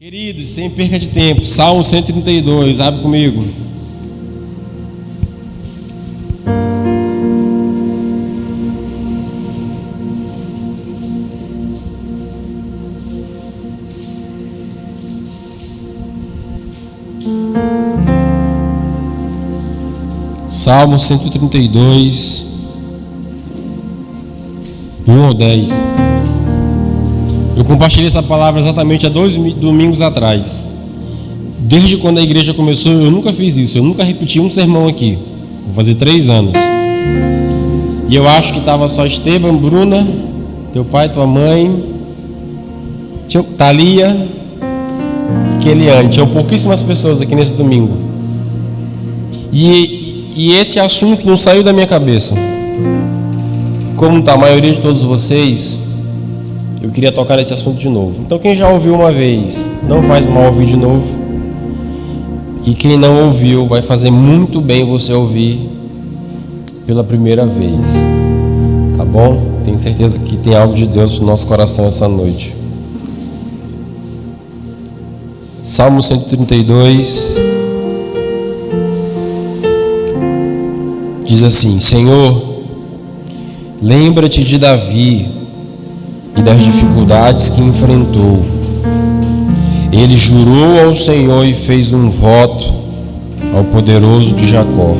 Queridos, sem perca de tempo, Salmo 132, abre comigo. Salmo 132, 1 ao 10. Eu compartilhei essa palavra exatamente há 2 domingos atrás. Desde quando a igreja começou, eu nunca fiz isso. Eu nunca repeti um sermão aqui. Vou fazer 3 anos. E eu acho que estava só Esteban, Bruna, teu pai, tua mãe, Thalia e Keliane. Tinham pouquíssimas pessoas aqui nesse domingo. E esse assunto não saiu da minha cabeça. Como está a maioria de todos vocês, eu queria tocar nesse assunto de novo. Então quem já ouviu uma vez, não faz mal ouvir de novo. E quem não ouviu, vai fazer muito bem você ouvir pela primeira vez. Tá bom? Tenho certeza que tem algo de Deus no nosso coração essa noite. Salmo 132 diz assim: Senhor, lembra-te de Davi e das dificuldades que enfrentou. Ele jurou ao Senhor e fez um voto ao poderoso de Jacó: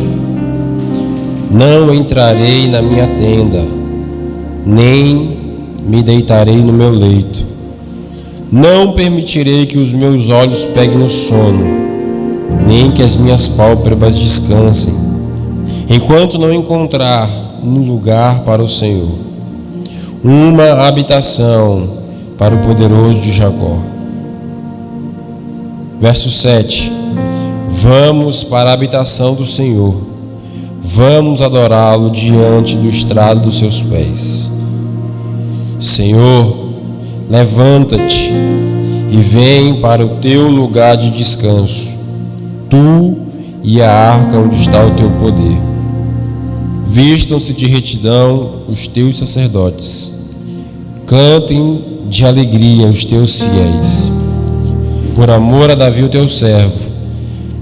não entrarei na minha tenda, nem me deitarei no meu leito. Não permitirei que os meus olhos peguem no sono, nem que as minhas pálpebras descansem, enquanto não encontrar um lugar para o Senhor, uma habitação para o poderoso de Jacó. Verso 7: vamos para a habitação do Senhor, vamos adorá-lo diante do estrado dos seus pés. Senhor, levanta-te e vem para o teu lugar de descanso, tu e a arca onde está o teu poder. Vistam-se de retidão os teus sacerdotes, cantem de alegria os teus fiéis. Por amor a Davi o teu servo,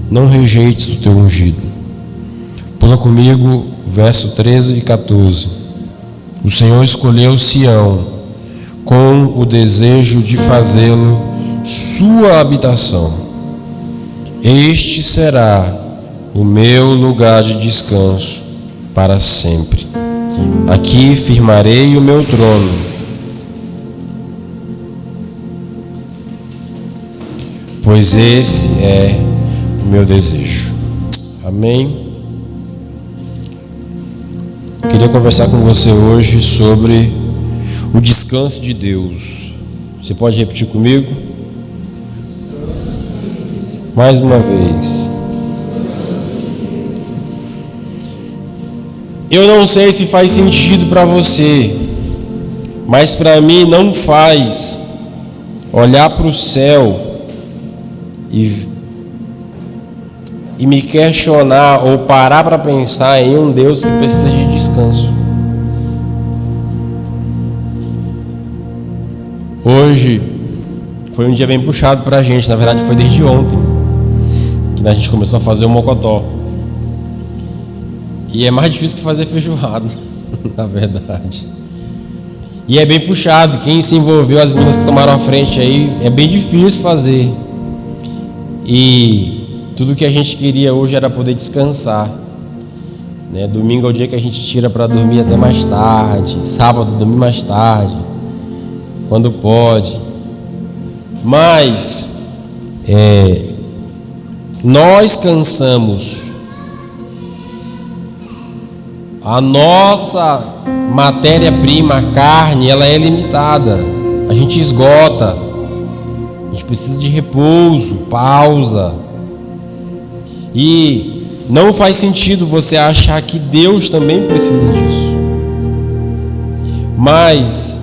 não rejeites o teu ungido. Pula comigo, verso 13 e 14. O Senhor escolheu Sião com o desejo de fazê-lo sua habitação. Este será o meu lugar de descanso para sempre. Aqui firmarei o meu trono. Pois esse é o meu desejo. Amém? Eu queria conversar com você hoje sobre o descanso de Deus. Você pode repetir comigo? Mais uma vez. Eu não sei se faz sentido para você, mas para mim não faz olhar para o céu e me questionar ou parar para pensar em um Deus que precisa de descanso. Hoje foi um dia bem puxado para a gente, na verdade foi desde ontem que a gente começou a fazer o mocotó. E é mais difícil que fazer feijoada, na verdade. E é bem puxado. Quem se envolveu, as meninas que tomaram a frente aí, é bem difícil fazer. E tudo que a gente queria hoje era poder descansar, né? Domingo é o dia que a gente tira para dormir até mais tarde. Sábado dormir mais tarde, quando pode. Mas nós cansamos. A nossa matéria-prima, a carne, ela é limitada. A gente esgota. A gente precisa de repouso, pausa. E não faz sentido você achar que Deus também precisa disso. Mas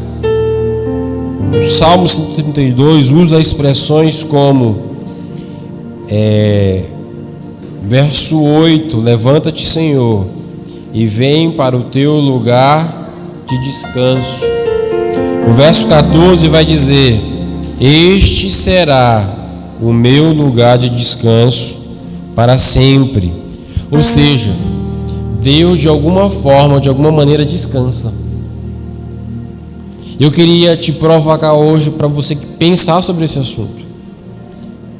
o Salmo 132 usa expressões como verso 8: levanta-te, Senhor, e vem para o teu lugar de descanso. O verso 14 vai dizer: este será o meu lugar de descanso para sempre. Ou seja, Deus de alguma forma, de alguma maneira descansa. Eu queria te provocar hoje para você pensar sobre esse assunto.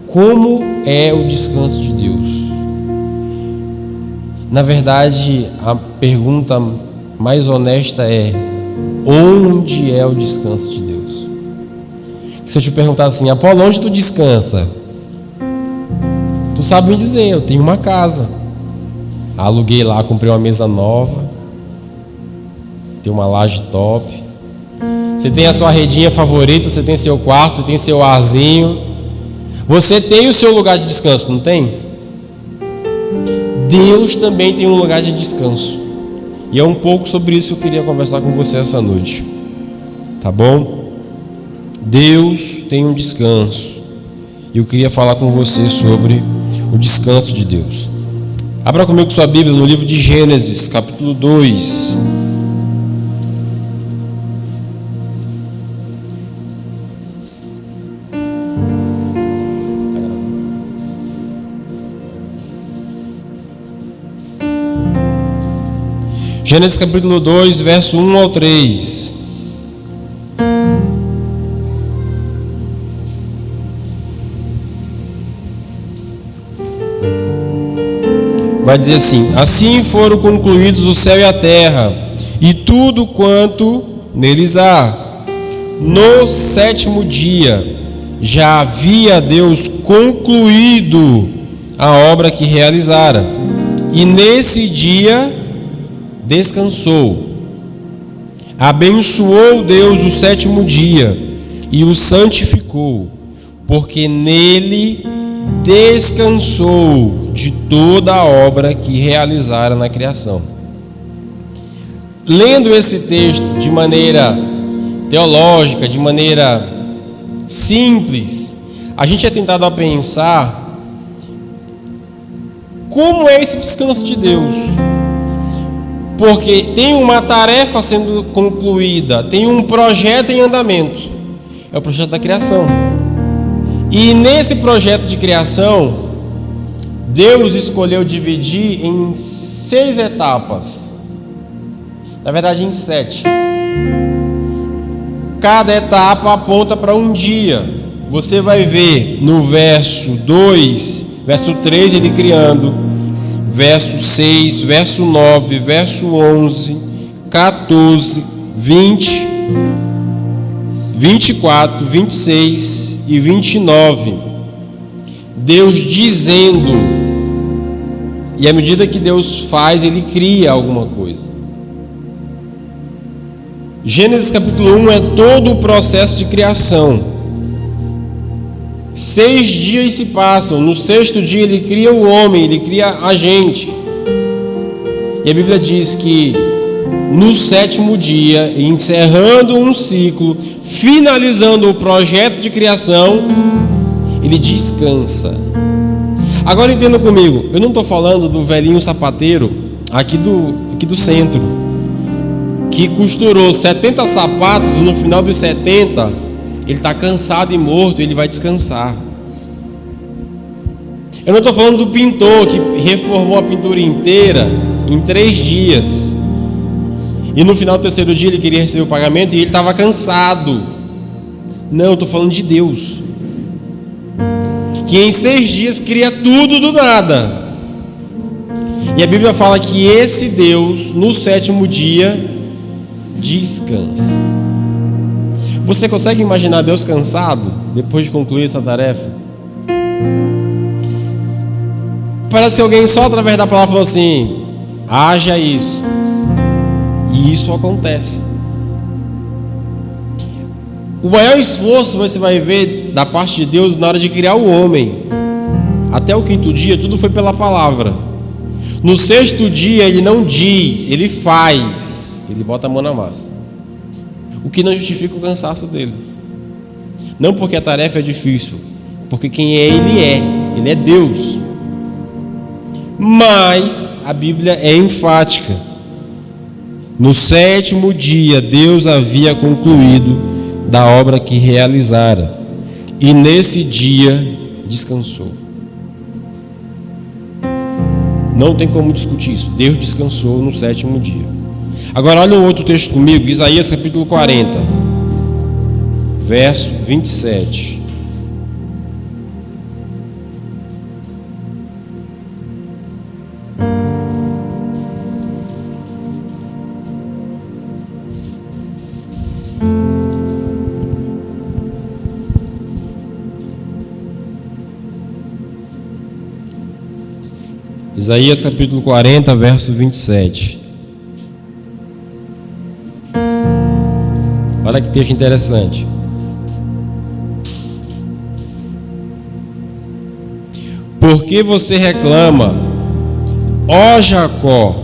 Como é o descanso de Deus? Na verdade, a pergunta mais honesta é: onde é o descanso de Deus? Se eu te perguntar assim: Apolo, onde tu descansa? Tu sabe me dizer: eu tenho uma casa, aluguei lá, comprei uma mesa nova, tem uma laje top. Você tem a sua redinha favorita, você tem seu quarto, você tem seu arzinho. Você tem o seu lugar de descanso, não tem? Deus também tem um lugar de descanso. E é um pouco sobre isso que eu queria conversar com você essa noite. Tá bom? Deus tem um descanso. E eu queria falar com você sobre o descanso de Deus. Abra comigo sua Bíblia no livro de Gênesis, capítulo 2. Gênesis capítulo 2, verso 1 ao 3. Vai dizer assim: assim foram concluídos o céu e a terra, e tudo quanto neles há. No sétimo dia, já havia Deus concluído a obra que realizara, e nesse dia descansou. Abençoou Deus o sétimo dia e o santificou, porque nele descansou de toda a obra que realizara na criação. Lendo esse texto de maneira teológica, de maneira simples, a gente é tentado a pensar como é esse descanso de Deus. Porque tem uma tarefa sendo concluída, tem um projeto em andamento. É o projeto da criação. E nesse projeto de criação, Deus escolheu dividir em 6 etapas. Na verdade, em 7. Cada etapa aponta para um dia. Você vai ver no verso 2, verso 3, ele criando. Verso 6, verso 9, verso 11, 14, 20, 24, 26 e 29. Deus dizendo. E à medida que Deus faz, Ele cria alguma coisa. Gênesis capítulo 1 é todo o processo de criação. 6 dias se passam. No 6º dia Ele cria o homem, Ele cria a gente. E a Bíblia diz que no 7º dia, encerrando um ciclo, finalizando o projeto de criação, Ele descansa. Agora entenda comigo, eu não estou falando do velhinho sapateiro aqui do centro, que costurou 70 sapatos e no final dos 70 ele está cansado e morto, ele vai descansar. Eu não estou falando do pintor que reformou a pintura inteira em 3 dias. E no final do 3º dia ele queria receber o pagamento e ele estava cansado. Não, eu estou falando de Deus, que em 6 dias cria tudo do nada. E a Bíblia fala que esse Deus, no 7º dia, descansa. Você consegue imaginar Deus cansado depois de concluir essa tarefa? Parece que alguém só através da palavra falou assim: haja isso. E isso acontece. O maior esforço você vai ver da parte de Deus na hora de criar o homem. Até o 5º dia, tudo foi pela palavra. No 6º dia, ele não diz, ele faz. Ele bota a mão na massa. O que não justifica o cansaço dele. Não porque a tarefa é difícil, porque quem é, ele é Deus. Mas a Bíblia é enfática. No 7º dia, Deus havia concluído da obra que realizara, e nesse dia descansou. Não tem como discutir isso. Deus descansou no 7º dia. Agora olha um outro texto comigo, Isaías capítulo 40, verso 27. Isaías capítulo 40, verso 27. Olha que texto interessante. Por que você reclama, ó Jacó,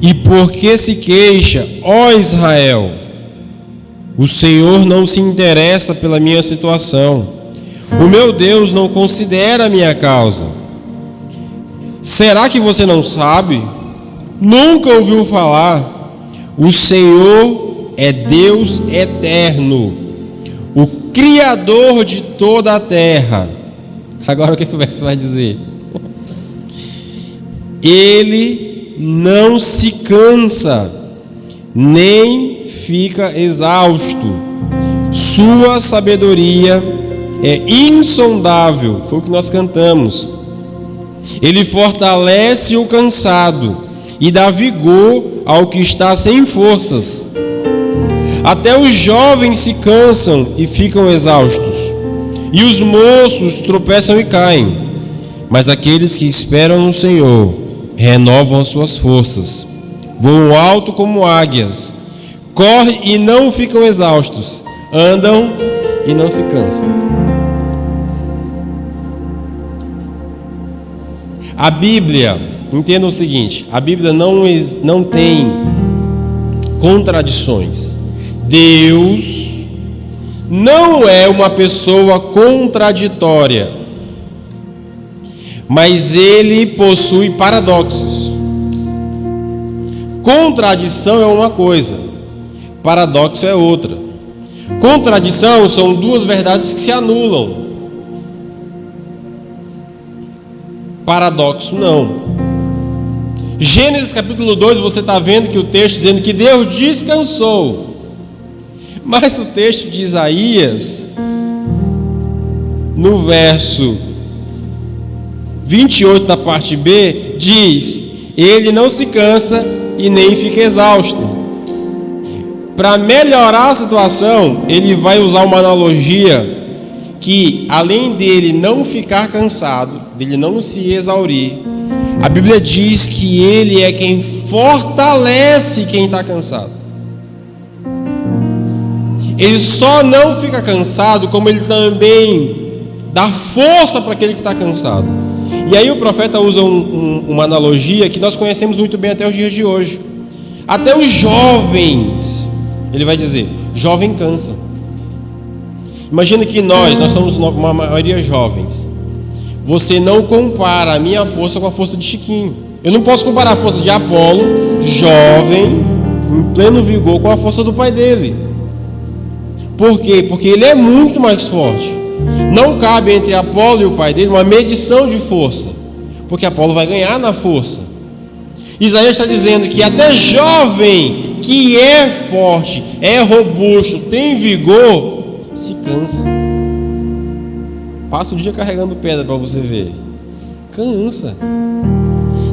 e por que se queixa, ó Israel? O Senhor não se interessa pela minha situação. O meu Deus não considera a minha causa. Será que você não sabe? Nunca ouviu falar? O Senhor é Deus eterno, o Criador de toda a terra. Agora o que o verso vai dizer? Ele não se cansa, nem fica exausto. Sua sabedoria é insondável. Foi o que nós cantamos. Ele fortalece o cansado e dá vigor ao que está sem forças. Até os jovens se cansam e ficam exaustos, e os moços tropeçam e caem. Mas aqueles que esperam no Senhor renovam as suas forças, voam alto como águias, correm e não ficam exaustos, andam e não se cansam. A Bíblia, entenda o seguinte, a Bíblia não tem contradições. Deus não é uma pessoa contraditória, mas Ele possui paradoxos. Contradição é uma coisa, paradoxo é outra. Contradição são duas verdades que se anulam. Paradoxo não. Gênesis capítulo 2, você está vendo que o texto dizendo que Deus descansou. Mas o texto de Isaías, no verso 28 da parte B, diz: Ele não se cansa e nem fica exausto. Para melhorar a situação, ele vai usar uma analogia que, além dele não ficar cansado, dele não se exaurir, a Bíblia diz que ele é quem fortalece quem está cansado. Ele só não fica cansado, como ele também dá força para aquele que está cansado. E aí o profeta usa uma analogia que nós conhecemos muito bem até os dias de hoje. Até os jovens, ele vai dizer, jovem cansa. Imagina que nós somos uma maioria jovens. Você não compara a minha força com a força de Chiquinho. Eu não posso comparar a força de Apolo, jovem, em pleno vigor, com a força do pai dele. Por quê? Porque ele é muito mais forte. Não cabe entre Apolo e o pai dele uma medição de força, porque Apolo vai ganhar na força. Isaías está dizendo que até jovem que é forte, é robusto, tem vigor, se cansa. Passa o dia carregando pedra para você ver. Cansa.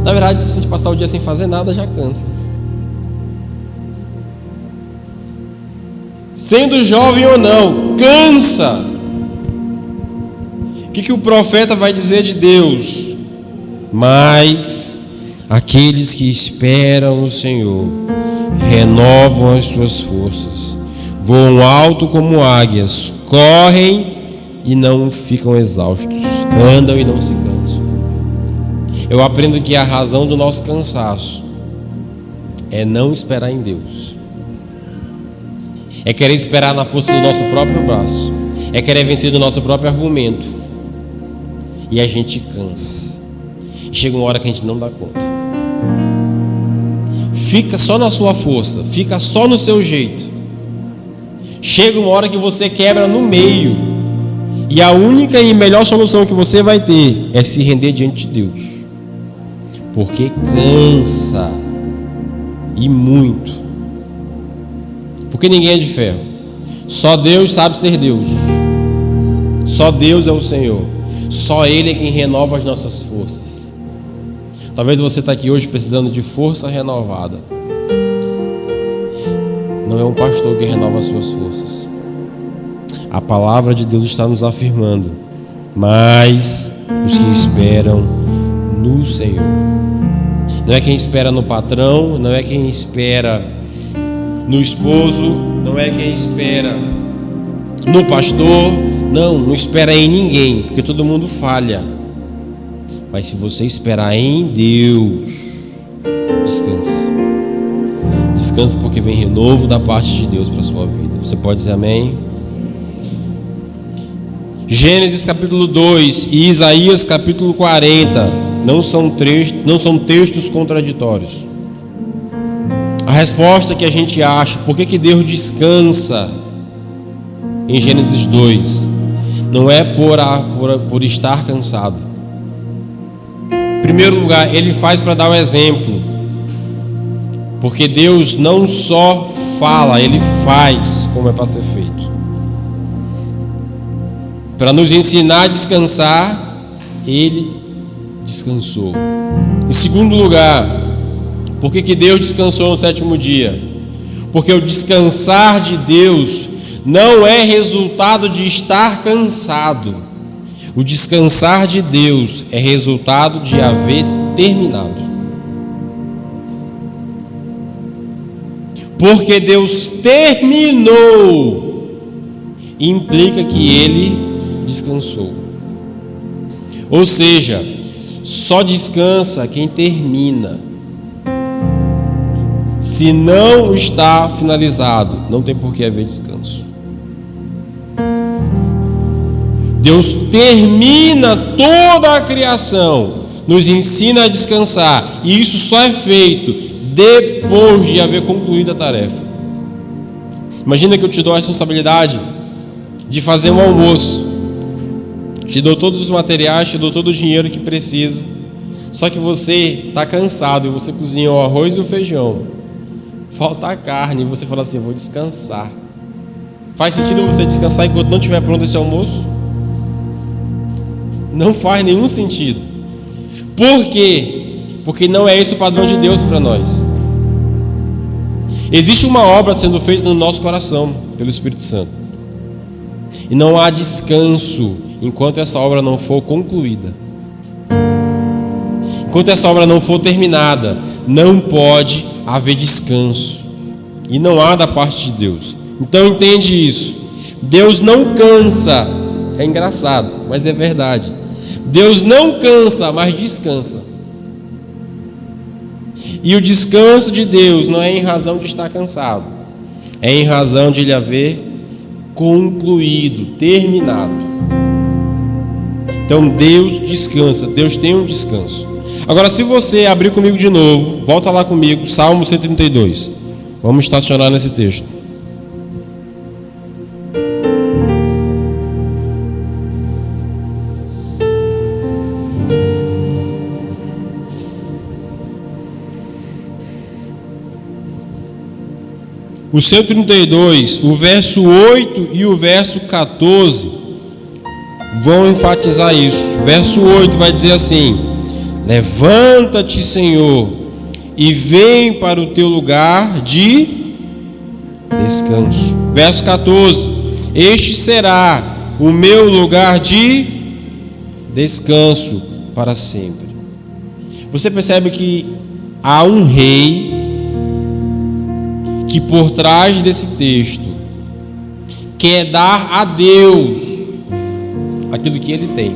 Na verdade, se a gente passar o dia sem fazer nada, já cansa. Sendo jovem ou não, cansa. O que o profeta vai dizer de Deus? Mas aqueles que esperam no Senhor renovam as suas forças, voam alto como águias, correm e não ficam exaustos, andam e não se cansam. Eu aprendo que a razão do nosso cansaço é não esperar em Deus, é querer esperar na força do nosso próprio braço, é querer vencer do nosso próprio argumento, e a gente cansa, e chega uma hora que a gente não dá conta, fica só na sua força, fica só no seu jeito. Chega uma hora que você quebra no meio E a única e melhor solução que você vai ter é se render diante de Deus. Porque cansa. E muito. Porque ninguém é de ferro. Só Deus sabe ser Deus. Só Deus é o Senhor. Só Ele é quem renova as nossas forças. Talvez você está aqui hoje precisando de força renovada. Não é um pastor que renova as suas forças. A palavra de Deus está nos afirmando. Mas os que esperam no Senhor. Não é quem espera no patrão, não é quem espera no esposo, não é quem espera no pastor, não espera em ninguém, porque todo mundo falha. Mas se você esperar em Deus, descanse. Descanse, porque vem renovo da parte de Deus para a sua vida. Você pode dizer amém? Gênesis capítulo 2 e Isaías capítulo 40 não são textos contraditórios. A resposta que a gente acha, por que Deus descansa em Gênesis 2, não é por estar cansado. Em primeiro lugar, Ele faz para dar o exemplo, porque Deus não só fala, Ele faz como é para ser feito. Para nos ensinar a descansar, Ele descansou. Em segundo lugar, por que Deus descansou no sétimo dia? Porque o descansar de Deus não é resultado de estar cansado. O descansar de Deus é resultado de haver terminado. Porque Deus terminou, implica que Ele descansou. Ou seja, só descansa quem termina. Se não está finalizado, não tem por que haver descanso. Deus termina toda a criação, nos ensina a descansar, e isso só é feito depois de haver concluído a tarefa. Imagina que eu te dou a responsabilidade de fazer um almoço, te dou todos os materiais, te dou todo o dinheiro que precisa, só que você está cansado e você cozinha o arroz e o feijão, falta a carne e você fala assim: vou descansar. Faz sentido você descansar enquanto não estiver pronto esse almoço? Não faz nenhum sentido. Por quê? Porque não é esse o padrão de Deus para nós. Existe uma obra sendo feita no nosso coração pelo Espírito Santo, e não há descanso enquanto essa obra não for concluída. Enquanto essa obra não for terminada, não pode haver descanso, e não há da parte de Deus. Então entende isso. Deus não cansa. É engraçado, mas é verdade. Deus não cansa, mas descansa. E o descanso de Deus não é em razão de estar cansado, é em razão de Ele haver concluído, terminado. Então Deus descansa, Deus tem um descanso. Agora, se você abrir comigo de novo, volta lá comigo, Salmo 132. Vamos estacionar nesse texto. O 132, o verso 8 e o verso 14 vão enfatizar isso. Verso 8 vai dizer assim: levanta-te, Senhor, e vem para o teu lugar de descanso. Verso 14: este será o meu lugar de descanso para sempre. Você percebe que há um rei que por trás desse texto quer dar a Deus aquilo que Ele tem.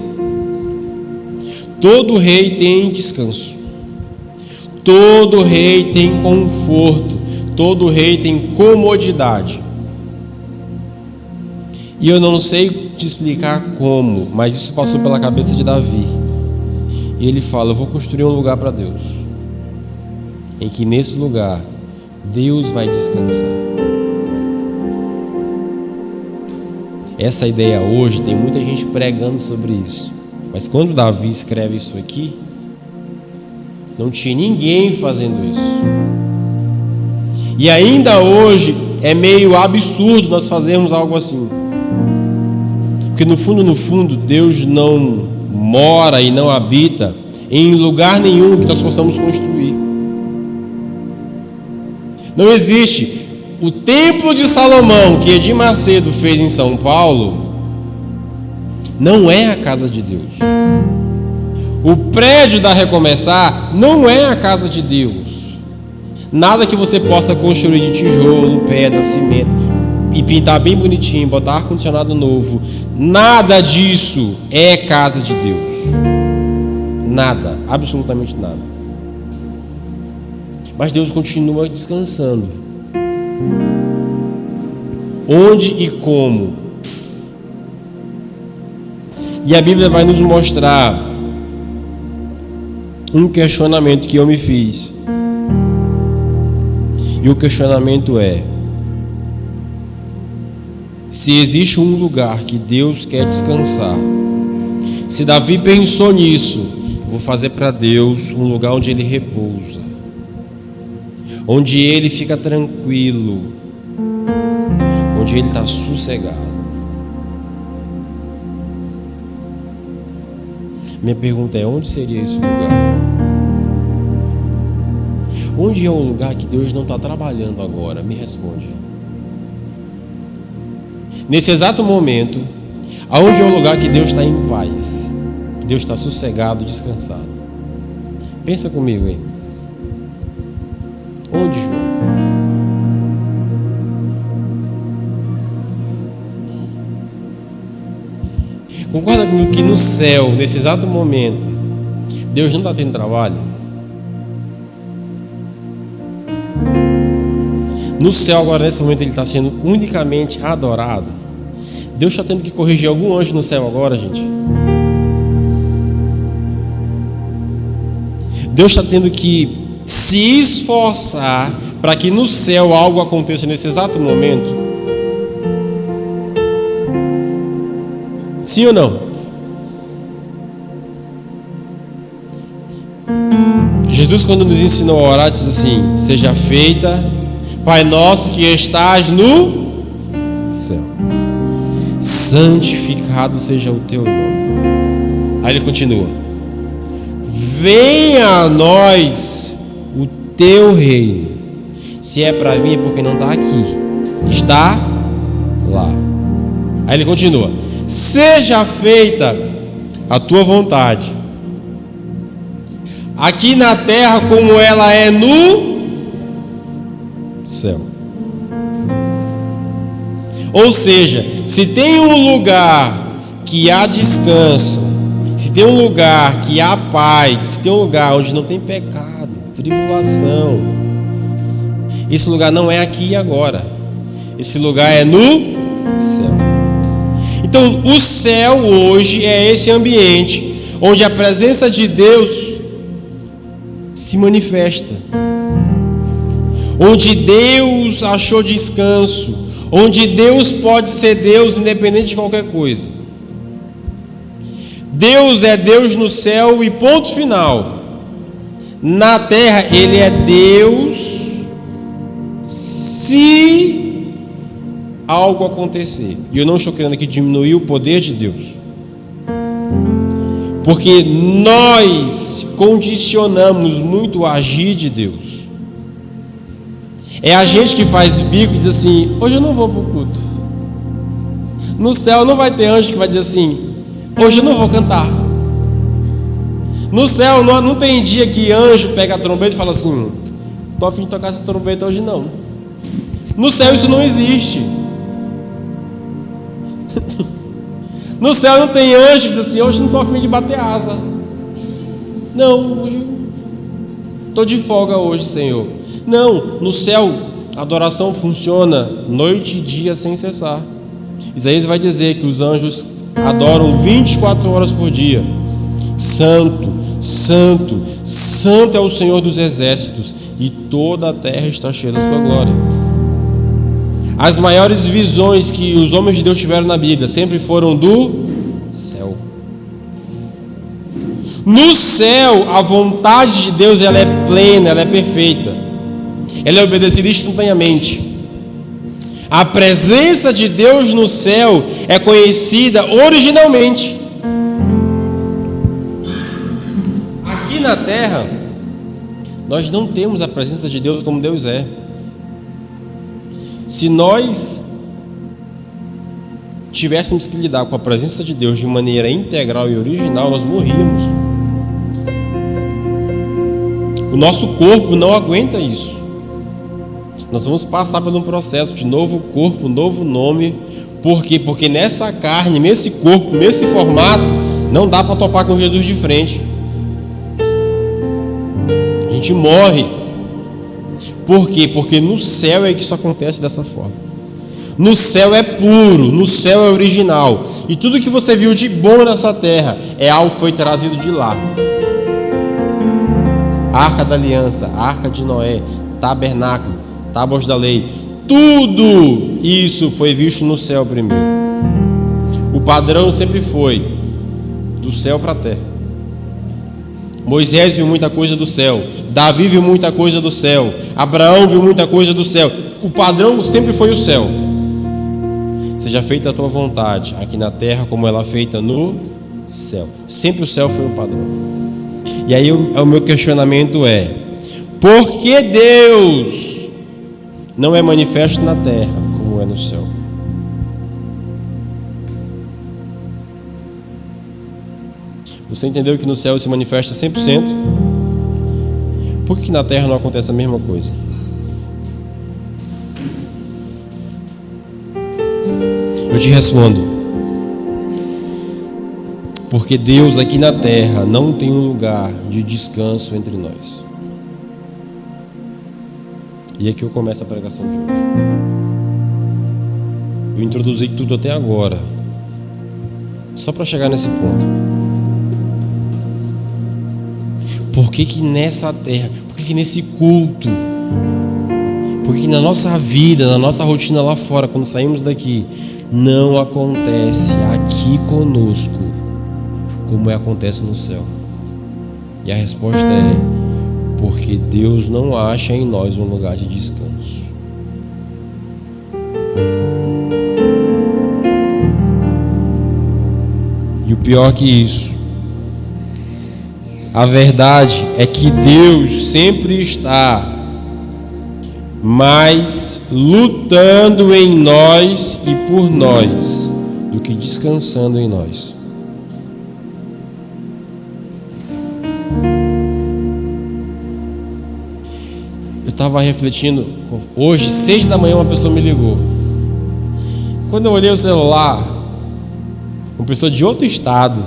Todo rei tem descanso, todo rei tem conforto, todo rei tem comodidade. E eu não sei te explicar como, mas isso passou pela cabeça de Davi. E ele fala: eu vou construir um lugar para Deus, em que nesse lugar Deus vai descansar. Essa ideia hoje, tem muita gente pregando sobre isso. Mas quando Davi escreve isso aqui, não tinha ninguém fazendo isso. E ainda hoje é meio absurdo nós fazermos algo assim. Porque no fundo, Deus não mora e não habita em lugar nenhum que nós possamos construir. Não existe. O Templo de Salomão, que Edir Macedo fez em São Paulo, não é a casa de Deus. O prédio da Recomeçar não é a casa de Deus. Nada que você possa construir de tijolo, pedra, cimento e pintar bem bonitinho, botar ar-condicionado novo, nada disso é casa de Deus. Nada, absolutamente nada. Mas Deus continua descansando. Onde e como? E a Bíblia vai nos mostrar um questionamento que eu me fiz. E o questionamento é: se existe um lugar que Deus quer descansar, se Davi pensou nisso, vou fazer para Deus um lugar onde Ele repousa, onde Ele fica tranquilo, onde Ele está sossegado. Minha pergunta é: onde seria esse lugar? Onde é o lugar que Deus não está trabalhando agora? Me responde. Nesse exato momento, aonde é o lugar que Deus está em paz, que Deus está sossegado, descansado? Pensa comigo, hein? Onde, João? Concorda comigo que no céu, nesse exato momento, Deus não está tendo trabalho? No céu agora, nesse momento, Ele está sendo unicamente adorado. Deus está tendo que corrigir algum anjo no céu agora, gente? Deus está tendo que se esforçar para que no céu algo aconteça nesse exato momento? Sim ou não? Jesus, quando nos ensinou a orar, diz assim: seja feita, Pai nosso que estás no céu, santificado seja o teu nome. Aí ele continua: venha a nós o teu reino. Se é para vir é porque não está aqui, está lá. Aí ele continua: seja feita a tua vontade, aqui na terra como ela é no céu. Ou seja, se tem um lugar que há descanso, se tem um lugar que há paz, se tem um lugar onde não tem pecado, tribulação, esse lugar não é aqui e agora. Esse lugar é no céu. Então, o céu hoje é esse ambiente onde a presença de Deus se manifesta, onde Deus achou descanso, onde Deus pode ser Deus independente de qualquer coisa. Deus é Deus no céu e ponto final. Na terra Ele é Deus se algo acontecer. E eu não estou querendo aqui diminuir o poder de Deus, porque nós condicionamos muito o agir de Deus. É a gente que faz bico e diz assim: hoje eu não vou para o culto. No céu não vai ter anjo que vai dizer assim: hoje eu não vou cantar. No céu não tem dia que anjo pega a trombeta e fala assim: estou a fim de tocar essa trombeta hoje não. No céu isso não existe. No céu não tem anjo que diz assim: hoje não estou a fim de bater asa. Não, hoje estou de folga hoje, Senhor. Não, no céu a adoração funciona noite e dia sem cessar. Isaías vai dizer que os anjos adoram 24 horas por dia. Santo, santo, santo é o Senhor dos exércitos, e toda a terra está cheia da sua glória. As maiores visões que os homens de Deus tiveram na Bíblia sempre foram do céu. No céu, a vontade de Deus, ela é plena, ela é perfeita. Ela é obedecida instantaneamente. A presença de Deus no céu é conhecida originalmente. Aqui na terra, nós não temos a presença de Deus como Deus é. Se nós tivéssemos que lidar com a presença de Deus de maneira integral e original, nós morríamos. O nosso corpo não aguenta isso. Nós vamos passar por um processo de novo corpo, novo nome. Por quê? Porque nessa carne, nesse corpo, nesse formato, não dá para topar com Jesus de frente. A gente morre. Por quê? Porque no céu é que isso acontece dessa forma. No céu é puro, no céu é original. E tudo que você viu de bom nessa terra é algo que foi trazido de lá. Arca da Aliança, Arca de Noé, Tabernáculo, Tábuas da Lei, tudo isso foi visto no céu primeiro. O padrão sempre foi do céu para a terra. Moisés viu muita coisa do céu, Davi viu muita coisa do céu, Abraão viu muita coisa do céu. O padrão sempre foi o céu. Seja feita a tua vontade aqui na terra como ela é feita no céu. Sempre o céu foi o padrão. E aí o meu questionamento é: por que Deus não é manifesto na terra como é no céu? Você entendeu que no céu se manifesta 100%? Por que na terra não acontece a mesma coisa? Eu te respondo: porque Deus aqui na terra não tem um lugar de descanso entre nós. E aqui eu começo a pregação de hoje. Eu introduzi tudo até agora só para chegar nesse ponto. Por que nessa terra, por que nesse culto, por que na nossa vida, na nossa rotina lá fora, quando saímos daqui, não acontece aqui conosco como acontece no céu? E a resposta é: porque Deus não acha em nós um lugar de descanso. E o pior que isso, a verdade é que Deus sempre está mais lutando em nós e por nós do que descansando em nós. Eu estava refletindo hoje, 6 da manhã, uma pessoa me ligou. Quando eu olhei o celular, uma pessoa de outro estado,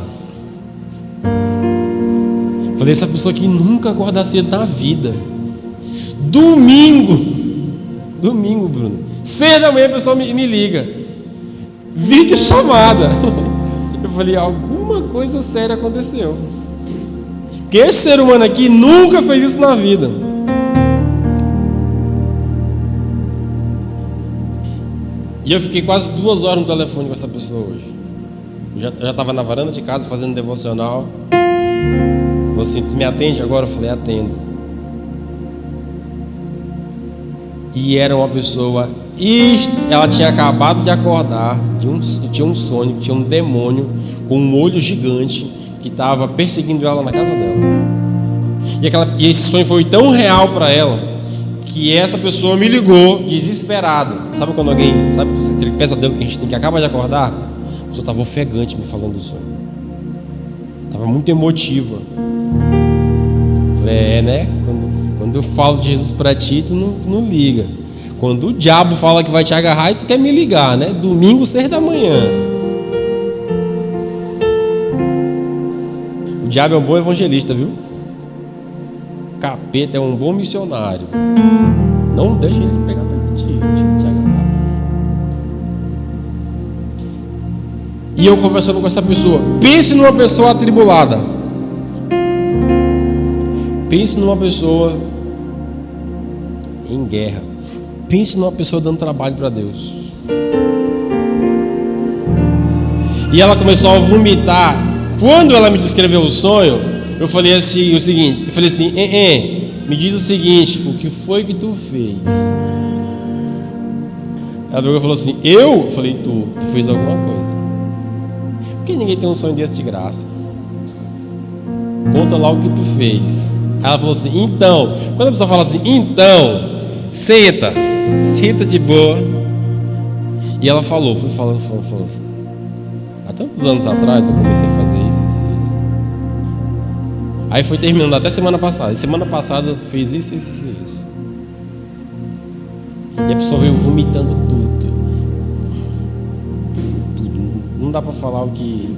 falei: essa pessoa aqui nunca acorda cedo na vida. Domingo, Bruno, 6 da manhã a pessoa me liga, vídeo chamada. Eu falei: alguma coisa séria aconteceu, porque esse ser humano aqui nunca fez isso na vida. E eu fiquei quase 2 horas no telefone com essa pessoa hoje. Eu já estava na varanda de casa fazendo devocional. Falou assim: tu me atende agora? Eu falei: atendo. E era uma pessoa, ela tinha acabado de acordar, tinha um sonho, tinha um demônio com um olho gigante que estava perseguindo ela na casa dela. E esse sonho foi tão real para ela que essa pessoa me ligou desesperada. Sabe quando alguém, sabe aquele pesadelo que a gente tem, que acaba de acordar? A pessoa estava ofegante me falando do sonho, estava muito emotiva. Falei: né? Quando eu falo de Jesus para ti, tu não liga. Quando o diabo fala que vai te agarrar, e tu quer me ligar, né? Domingo, 6 da manhã. O diabo é um bom evangelista, viu? O capeta é um bom missionário. Não deixa ele pegar para ti, deixa ele te agarrar. E eu conversando com essa pessoa, pense numa pessoa atribulada. Pense numa pessoa em guerra. Pense numa pessoa dando trabalho para Deus. E ela começou a vomitar. Quando ela me descreveu o sonho, eu falei assim, me diz o seguinte, o que foi que tu fez? Ela pegou e falou assim, eu? Eu falei, tu fez alguma coisa. Porque ninguém tem um sonho desse de graça. Conta lá o que tu fez. Aí ela falou assim, então. Quando a pessoa fala assim, então, senta de boa. E ela falou, foi falando assim. Há tantos anos atrás eu comecei a fazer isso. Aí foi terminando até semana passada. E semana passada fez isso. E a pessoa veio vomitando tudo. Não dá para falar o que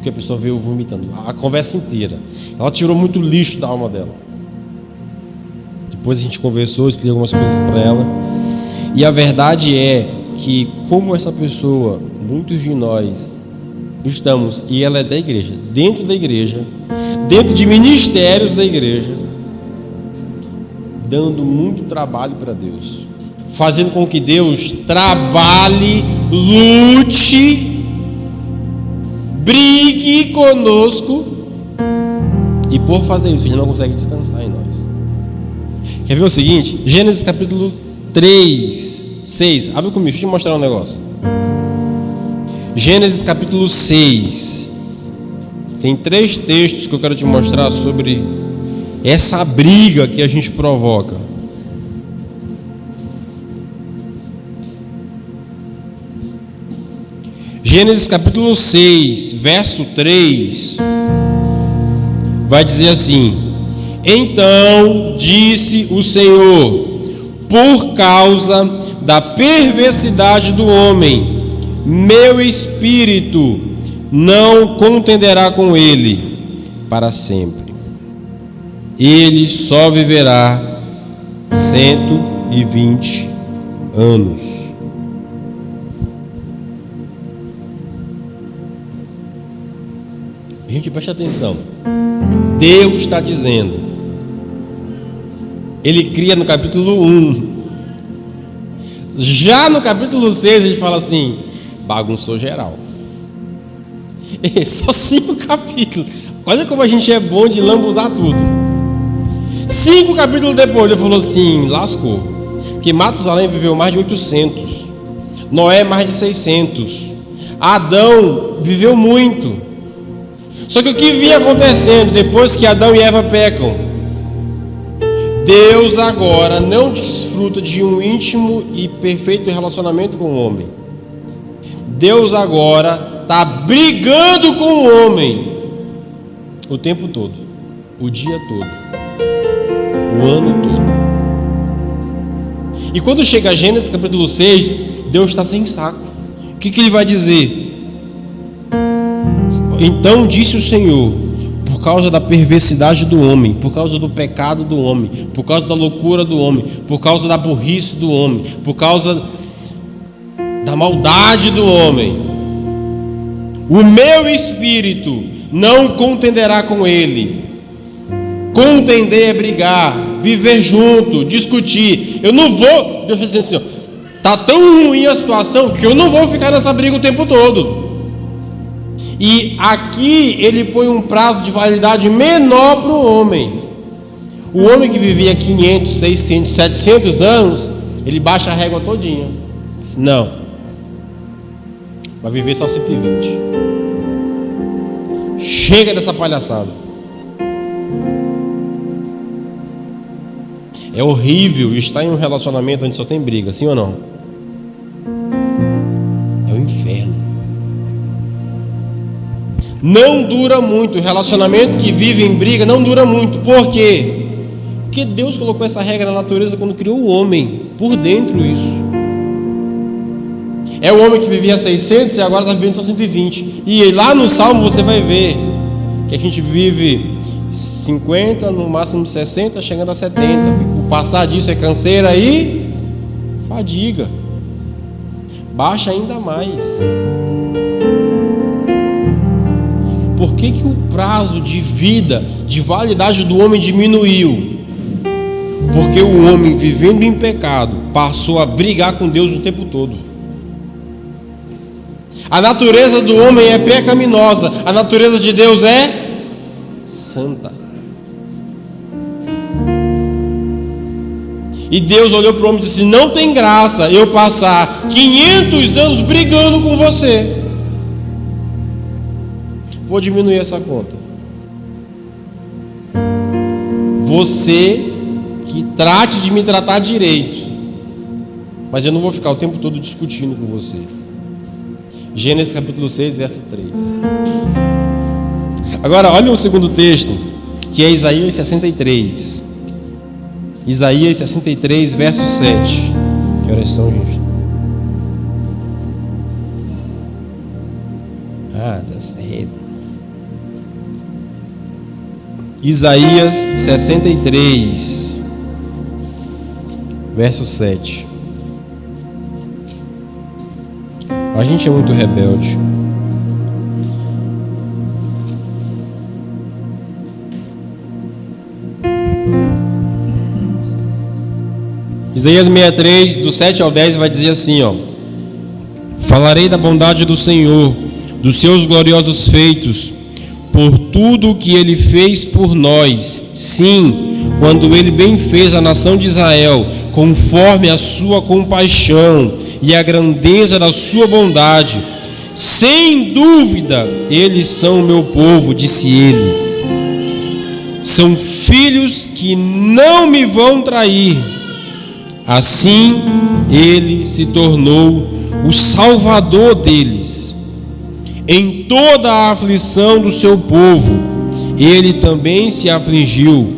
a pessoa veio vomitando. A conversa inteira. Ela tirou muito lixo da alma dela. Depois a gente conversou, expliquei algumas coisas para ela. E a verdade é que, como essa pessoa, muitos de nós estamos, e ela é da igreja, dentro de ministérios da igreja, dando muito trabalho para Deus, fazendo com que Deus trabalhe, lute, brigue conosco, e por fazer isso, ele não consegue descansar em nós. Quer ver o seguinte? Gênesis capítulo 6. Abre comigo, deixa eu te mostrar um negócio. Gênesis capítulo 6. Tem 3 textos que eu quero te mostrar sobre essa briga que a gente provoca. Gênesis capítulo 6, verso 3, vai dizer assim: então disse o Senhor, por causa da perversidade do homem, meu espírito não contenderá com ele para sempre. Ele só viverá 120 anos. Gente, preste atenção. Deus está dizendo. Ele cria no capítulo 1. Já no capítulo 6 ele fala assim: bagunçou geral. Só 5 capítulos. Olha como a gente é bom de lambuzar tudo. 5 capítulos depois ele falou assim: lascou. Que Matusalém viveu mais de 800, Noé mais de 600, Adão viveu muito. Só que o que vinha acontecendo depois que Adão e Eva pecam? Deus agora não desfruta de um íntimo e perfeito relacionamento com o homem. Deus agora está brigando com o homem o tempo todo, o dia todo, o ano todo. E quando chega a Gênesis capítulo 6, Deus está sem saco. O que ele vai dizer? Então disse o Senhor, por causa da perversidade do homem, por causa do pecado do homem, por causa da loucura do homem, por causa da burrice do homem, por causa da maldade do homem, o meu espírito não contenderá com ele. Contender é brigar, viver junto, discutir. Eu não vou, Deus está dizendo assim, está tão ruim a situação que eu não vou ficar nessa briga o tempo todo. E aqui ele põe um prazo de validade menor para o homem. O homem que vivia 500, 600, 700 anos, ele baixa a régua todinha. Não, vai viver só 120. Chega dessa palhaçada. É horrível estar em um relacionamento onde só tem briga, sim ou não? É o inferno. Não dura muito. O relacionamento que vive em briga não dura muito. Por quê? Porque Deus colocou essa regra na natureza quando criou o homem. Por dentro isso. É o homem que vivia 600 e agora está vivendo só 120. E lá no Salmo você vai ver que a gente vive 50, no máximo 60, chegando a 70. O passar disso é canseira e fadiga. Baixa ainda mais. Por que o prazo de vida, de validade do homem diminuiu? Porque o homem, vivendo em pecado, passou a brigar com Deus o tempo todo. A natureza do homem é pecaminosa, a natureza de Deus é santa. E Deus olhou para o homem e disse: não tem graça eu passar 500 anos brigando com você. Vou diminuir essa conta. Você que trate de me tratar direito, mas eu não vou ficar o tempo todo discutindo com você. Gênesis capítulo 6, verso 3. Agora, olha o segundo texto, que é Isaías 63. Isaías 63, verso 7. Que horas são, gente? Tá cedo. Isaías 63, verso 7. A gente é muito rebelde. Isaías 63, do 7 ao 10, vai dizer assim, ó: falarei da bondade do Senhor, dos seus gloriosos feitos, por tudo o que Ele fez por nós. Sim, quando Ele bem fez a nação de Israel, conforme a sua compaixão e a grandeza da sua bondade. Sem dúvida, eles são o meu povo, disse Ele. São filhos que não me vão trair. Assim, Ele se tornou o Salvador deles. Em toda a aflição do seu povo, Ele também se afligiu,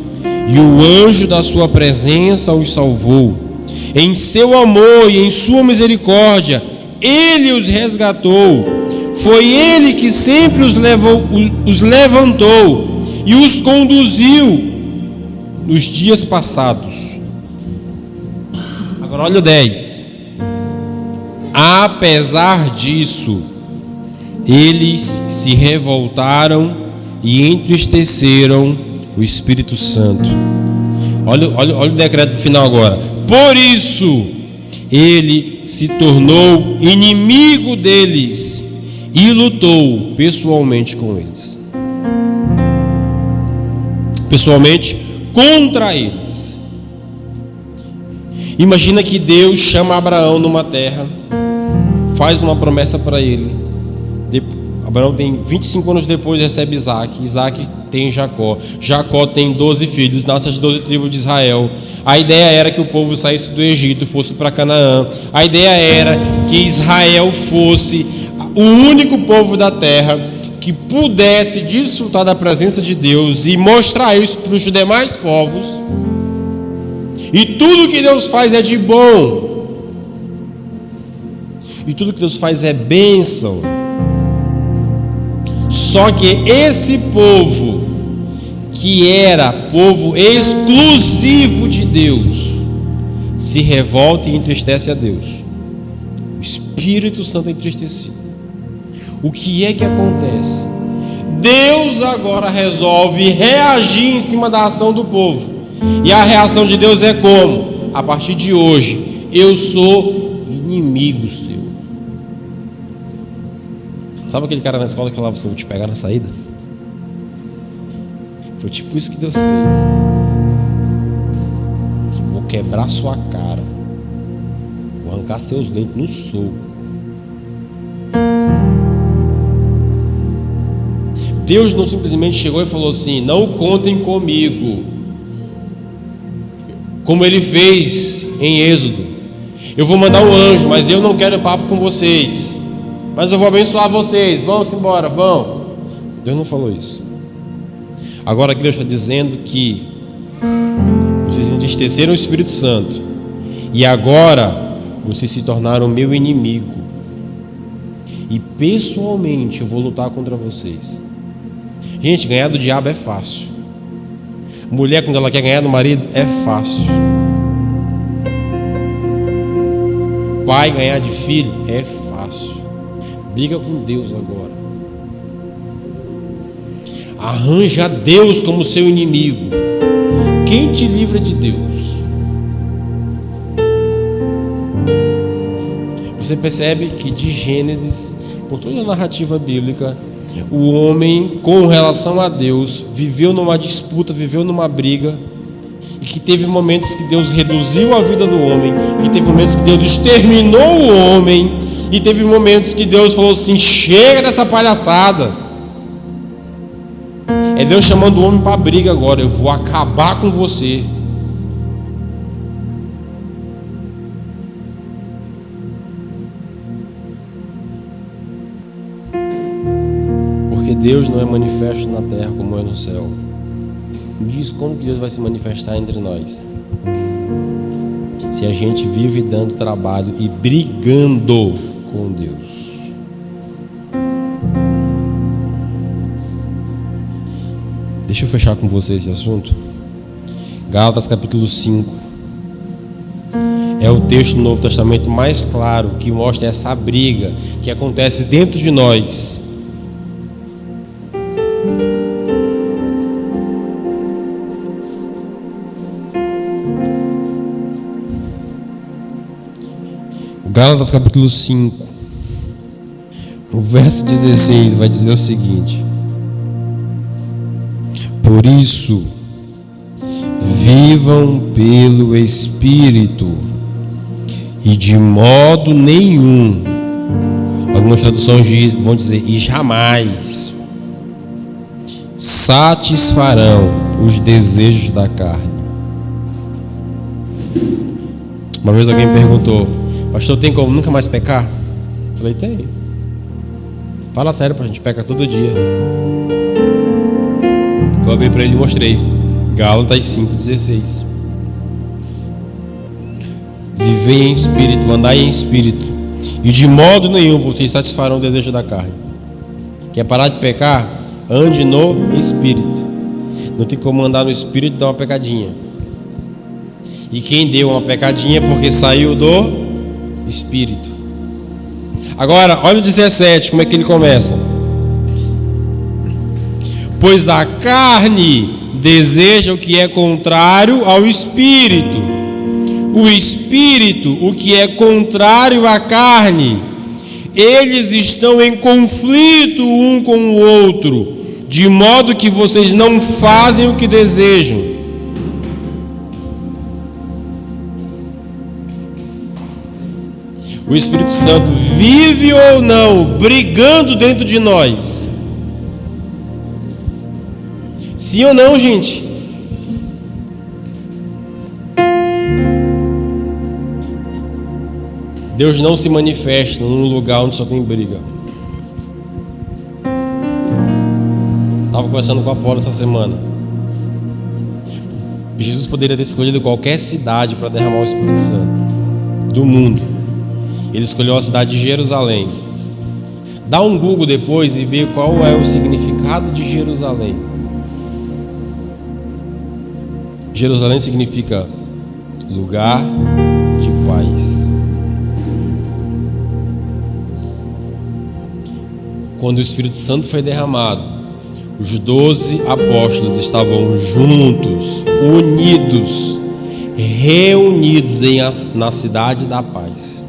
e o anjo da sua presença os salvou. Em seu amor e em sua misericórdia, Ele os resgatou. Foi Ele que sempre os levantou e os conduziu nos dias passados. Agora olha o 10. Apesar disso, eles se revoltaram e entristeceram o Espírito Santo. Olha o decreto final agora. Por isso, ele se tornou inimigo deles e lutou pessoalmente com eles. Pessoalmente contra eles. Imagina que Deus chama Abraão numa terra, faz uma promessa para ele. Abraão tem 25 anos depois, recebe Isaac. Isaac tem Jacó. Jacó tem 12 filhos, nasce as 12 tribos de Israel. A ideia era que o povo saísse do Egito, fosse para Canaã. A ideia era que Israel fosse o único povo da terra que pudesse desfrutar da presença de Deus e mostrar isso para os demais povos. E tudo que Deus faz é de bom. E tudo que Deus faz é bênção. Só que esse povo, que era povo exclusivo de Deus, se revolta e entristece a Deus. O Espírito Santo é entristecido. O que é que acontece? Deus agora resolve reagir em cima da ação do povo. E a reação de Deus é como? A partir de hoje, eu sou inimigo seu. Sabe aquele cara na escola que falava assim: vou te pegar na saída? Foi tipo isso que Deus fez. Vou quebrar sua cara, vou arrancar seus dentes no soco. Deus não simplesmente chegou e falou assim: não contem comigo, como Ele fez em Êxodo. Eu vou mandar um anjo, mas eu não quero papo com vocês, mas eu vou abençoar vocês, vão-se embora, vão. Deus não falou isso. Agora que Deus está dizendo que vocês entristeceram o Espírito Santo, e agora vocês se tornaram meu inimigo, e pessoalmente eu vou lutar contra vocês. Gente, ganhar do diabo é fácil. Mulher, quando ela quer ganhar do marido, é fácil. Pai ganhar de filho é fácil. Briga com Deus agora. Arranja Deus como seu inimigo. Quem te livra de Deus? Você percebe que de Gênesis, por toda a narrativa bíblica, o homem, com relação a Deus, viveu numa disputa, viveu numa briga, e que teve momentos que Deus reduziu a vida do homem, que teve momentos que Deus exterminou o homem, e teve momentos que Deus falou assim: chega dessa palhaçada. É Deus chamando o homem para a briga agora. Eu vou acabar com você. Porque Deus não é manifesto na terra como é no céu. Me diz como que Deus vai se manifestar entre nós, se a gente vive dando trabalho e brigando com Deus. Deixa eu fechar com você esse assunto. Gálatas capítulo 5 é o texto do Novo Testamento mais claro que mostra essa briga que acontece dentro de nós. Gálatas capítulo 5, o verso 16 vai dizer o seguinte: por isso, vivam pelo Espírito, e de modo nenhum, algumas traduções vão dizer, e jamais, satisfarão os desejos da carne. Uma vez alguém me perguntou: pastor, tem como nunca mais pecar? Eu falei: tem. Fala sério, a gente peca todo dia. Eu abri para ele e mostrei. Gálatas 5,16. Viver em espírito, andar em espírito, e de modo nenhum vocês satisfarão o desejo da carne. Quer parar de pecar? Ande no espírito. Não tem como andar no espírito e dar uma pecadinha. E quem deu uma pecadinha é porque saiu do espírito. Agora, olha o 17, como é que ele começa? Pois a carne deseja o que é contrário ao espírito, o espírito o que é contrário à carne. Eles estão em conflito um com o outro, de modo que vocês não fazem o que desejam. O Espírito Santo vive ou não brigando dentro de nós? Sim ou não, gente? Deus não se manifesta num lugar onde só tem briga. Estava conversando com a Paula essa semana. Jesus poderia ter escolhido qualquer cidade para derramar o Espírito Santo do mundo. Ele escolheu a cidade de Jerusalém. Dá um Google depois e vê qual é o significado de Jerusalém. Jerusalém significa lugar de paz. Quando o Espírito Santo foi derramado, os 12 apóstolos estavam juntos, unidos, reunidos na cidade da paz.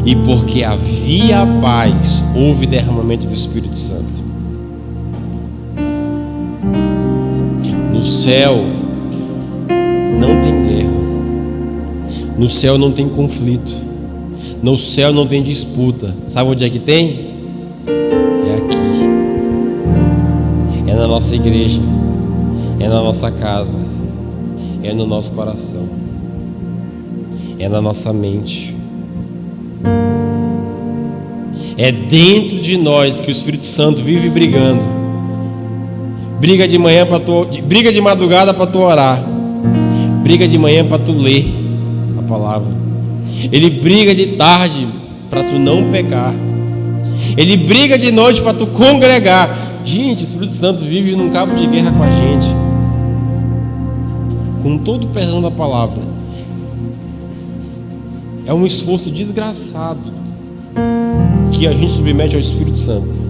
E porque havia paz, houve derramamento do Espírito Santo. No céu não tem guerra. No céu não tem conflito. No céu não tem disputa. Sabe onde é que tem? É aqui. É na nossa igreja. É na nossa casa. É no nosso coração. É na nossa mente. É dentro de nós que o Espírito Santo vive brigando. Briga de manhã para tu, briga de madrugada para tu orar. Briga de manhã para tu ler a palavra. Ele briga de tarde para tu não pecar. Ele briga de noite para tu congregar. Gente, o Espírito Santo vive num cabo de guerra com a gente. Com todo o perdão da palavra. É um esforço desgraçado que a gente submete ao Espírito Santo.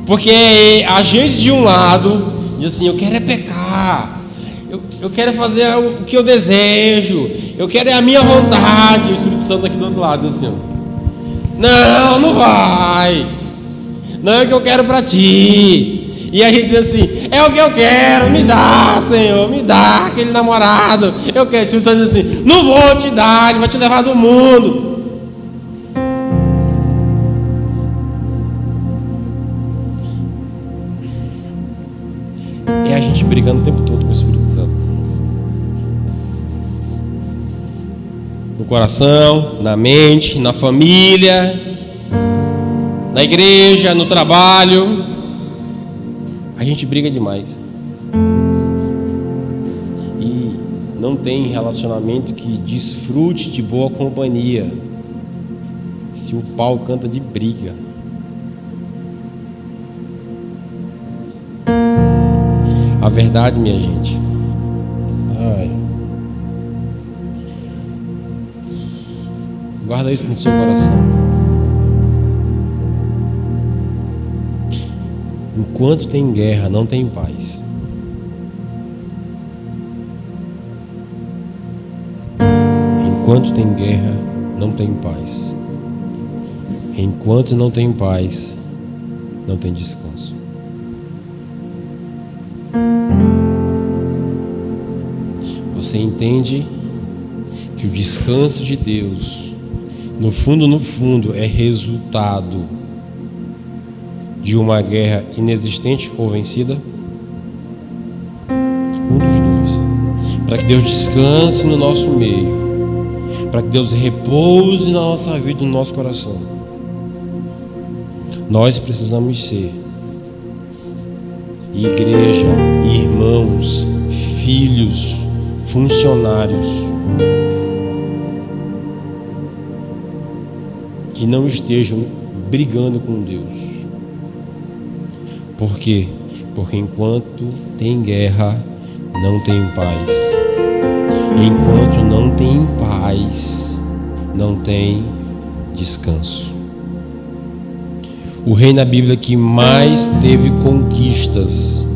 Porque a gente de um lado diz assim: eu quero é pecar. eu quero fazer o que eu desejo, eu quero a minha vontade. O Espírito Santo aqui do outro lado, assim, ó. Não, não vai. Não é o que eu quero para ti. E a gente diz assim: é o que eu quero, me dá, Senhor, me dá aquele namorado. Eu quero. O Espírito Santo diz assim: não vou te dar, ele vai te levar do mundo. É a gente brigando o tempo todo com o Espírito Santo. No coração, na mente, na família, na igreja, no trabalho. A gente briga demais. E não tem relacionamento que desfrute de boa companhia se o pau canta de briga. A verdade, minha gente, guarda isso no seu coração. Enquanto tem guerra, não tem paz. Enquanto tem guerra, não tem paz. Enquanto não tem paz, não tem descanso. Você entende que o descanso de Deus, no fundo, é resultado de uma guerra inexistente ou vencida? Um dos dois. Para que Deus descanse no nosso meio, para que Deus repouse na nossa vida, no nosso coração, nós precisamos ser igreja, irmãos, filhos, funcionários que não estejam brigando com Deus. Por quê? Porque enquanto tem guerra, não tem paz. Enquanto não tem paz, não tem descanso. O rei na Bíblia que mais teve conquistas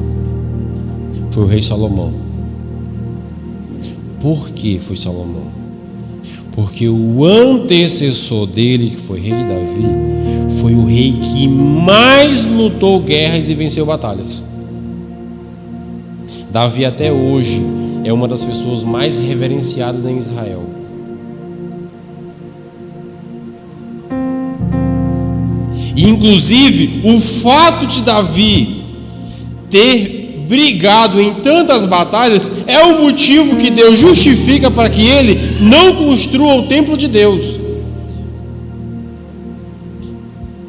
foi o rei Salomão. Por que foi Salomão? Porque o antecessor dele, que foi rei Davi, foi o rei que mais lutou guerras e venceu batalhas. Davi até hoje é uma das pessoas mais reverenciadas em Israel. E inclusive o fato de Davi ter brigado em tantas batalhas é o motivo que Deus justifica para que ele não construa o templo de Deus.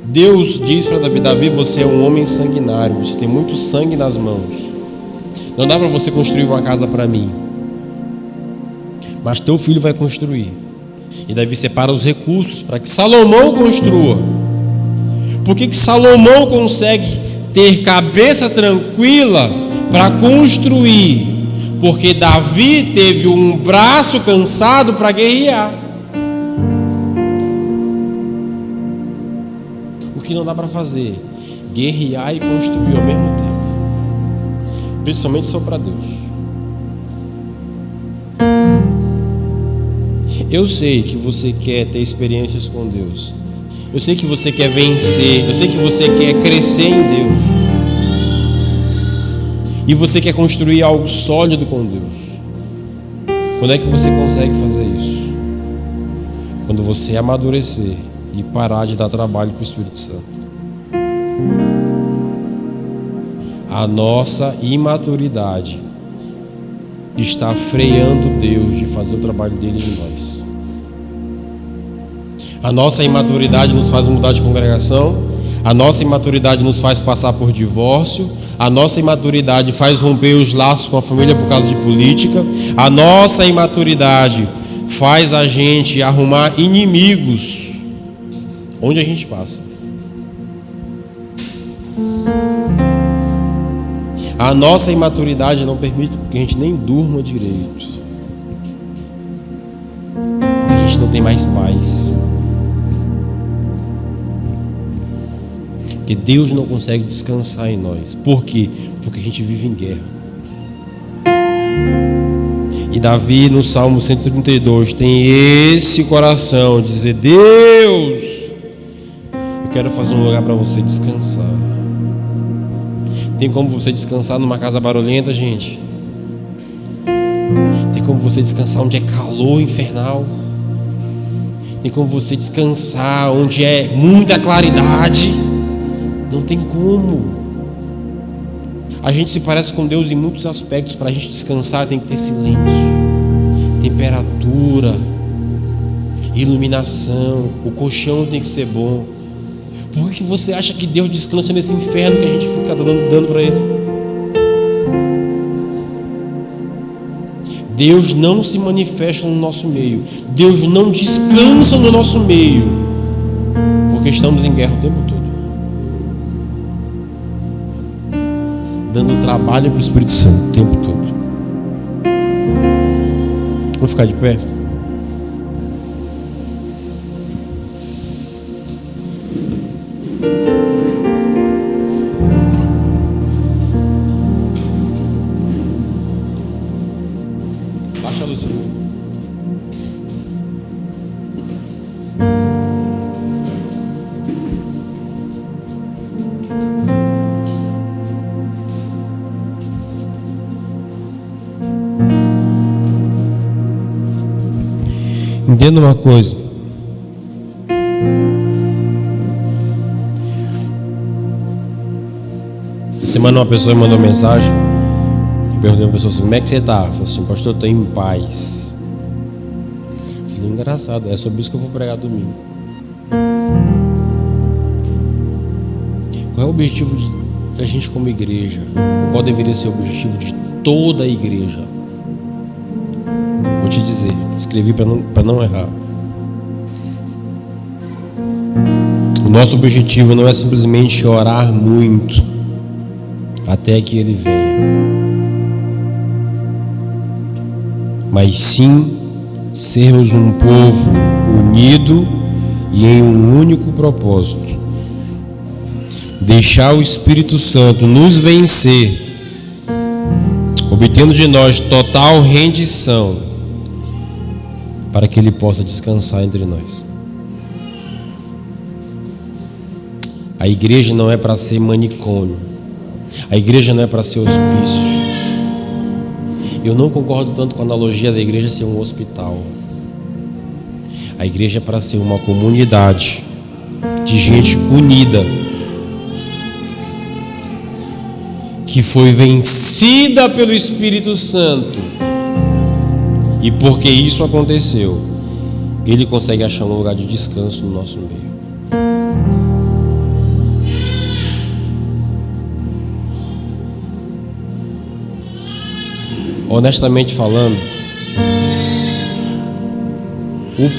Deus diz para Davi: Davi, você é um homem sanguinário, você tem muito sangue nas mãos. Não dá para você construir uma casa para mim, mas teu filho vai construir. E Davi separa os recursos para que Salomão construa. Por que Salomão consegue ter cabeça tranquila para construir? Porque Davi teve um braço cansado para guerrear. O que não dá para fazer? Guerrear e construir ao mesmo tempo. Principalmente só para Deus. Eu sei que você quer ter experiências com Deus. Eu sei que você quer vencer. Eu sei que você quer crescer em Deus. E você quer construir algo sólido com Deus. Quando é que você consegue fazer isso? Quando você amadurecer e parar de dar trabalho para o Espírito Santo. A nossa imaturidade está freando Deus de fazer o trabalho dele em nós. A nossa imaturidade nos faz mudar de congregação. A nossa imaturidade nos faz passar por divórcio. A nossa imaturidade faz romper os laços com a família por causa de política. A nossa imaturidade faz a gente arrumar inimigos onde a gente passa. A nossa imaturidade não permite que a gente nem durma direito, porque a gente não tem mais paz. Porque Deus não consegue descansar em nós. Por quê? Porque a gente vive em guerra. E Davi, no Salmo 132, tem esse coração, dizer: Deus, eu quero fazer um lugar para você descansar. Tem como você descansar numa casa barulhenta, gente? Tem como você descansar onde é calor infernal? Tem como você descansar onde é muita claridade? Não tem como. A gente se parece com Deus em muitos aspectos. Para a gente descansar tem que ter silêncio, temperatura, iluminação. O colchão tem que ser bom. Por que você acha que Deus descansa nesse inferno que a gente fica dando para Ele? Deus não se manifesta no nosso meio. Deus não descansa no nosso meio, porque estamos em guerra o tempo todo, dando trabalho para o Espírito Santo o tempo todo. Vamos ficar de pé? Baixa a luz para mim. Entenda uma coisa. Essa semana uma pessoa me mandou mensagem. Eu perguntei a uma pessoa assim: como é que você está? Ela falou assim: pastor, eu estou em paz. Eu falei: engraçado, é sobre isso que eu vou pregar domingo. Qual é o objetivo da gente como igreja? Qual deveria ser o objetivo de toda a igreja? Vou te dizer, escrevi para não errar. O nosso objetivo não é simplesmente orar muito até que Ele venha, mas sim sermos um povo unido e em um único propósito: deixar o Espírito Santo nos vencer, obtendo de nós total rendição, para que Ele possa descansar entre nós. A igreja não é para ser manicômio. A igreja não é para ser hospício. Eu não concordo tanto com a analogia da igreja ser um hospital. A igreja é para ser uma comunidade de gente unida, que foi vencida pelo Espírito Santo. E porque isso aconteceu, Ele consegue achar um lugar de descanso no nosso meio. Honestamente falando, o